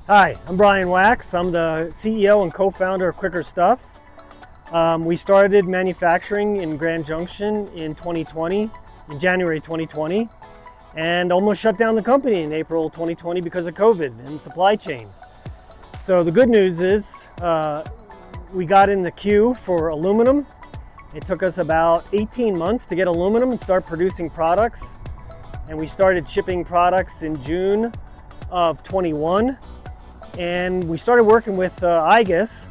Hi, I'm Brian Wachs. I'm the CEO and co-founder of QuikrStuff. We started manufacturing in Grand Junction in January 2020, and almost shut down the company in April 2020 because of COVID and supply chain. So the good news is we got in the queue for aluminum. It took us about 18 months to get aluminum and start producing products. And we started shipping products in June of 21. And we started working with igus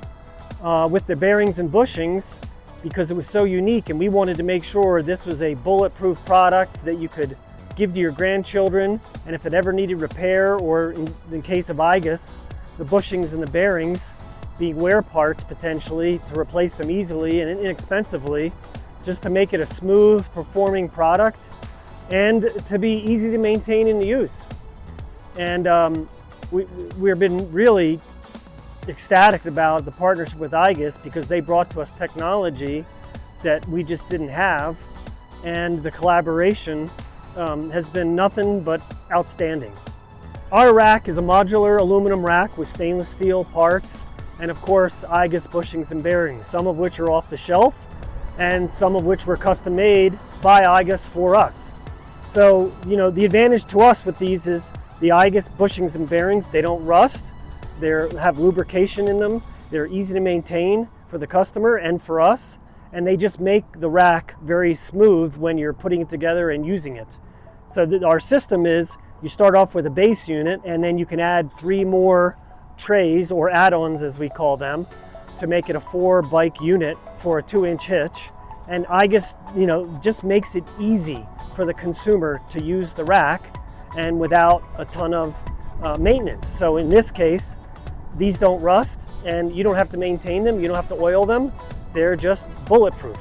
with the bearings and bushings because it was so unique, and we wanted to make sure this was a bulletproof product that you could give to your grandchildren, and if it ever needed repair, or in case of igus, the bushings and the bearings be wear parts potentially to replace them easily and inexpensively, just to make it a smooth performing product and to be easy to maintain in the use. And we've been really ecstatic about the partnership with igus because they brought to us technology that we just didn't have, and the collaboration has been nothing but outstanding. Our rack is a modular aluminum rack with stainless steel parts and of course igus bushings and bearings, some of which are off the shelf and some of which were custom made by igus for us. So, the advantage to us with these is the igus bushings and bearings, they don't rust, they have lubrication in them, they're easy to maintain for the customer and for us, and they just make the rack very smooth when you're putting it together and using it. So our system is, you start off with a base unit and then you can add 3 more trays, or add-ons as we call them, to make it a 4-bike unit for a 2-inch hitch. And igus, just makes it easy for the consumer to use the rack and without a ton of maintenance. So in this case, these don't rust and you don't have to maintain them, you don't have to oil them, they're just bulletproof.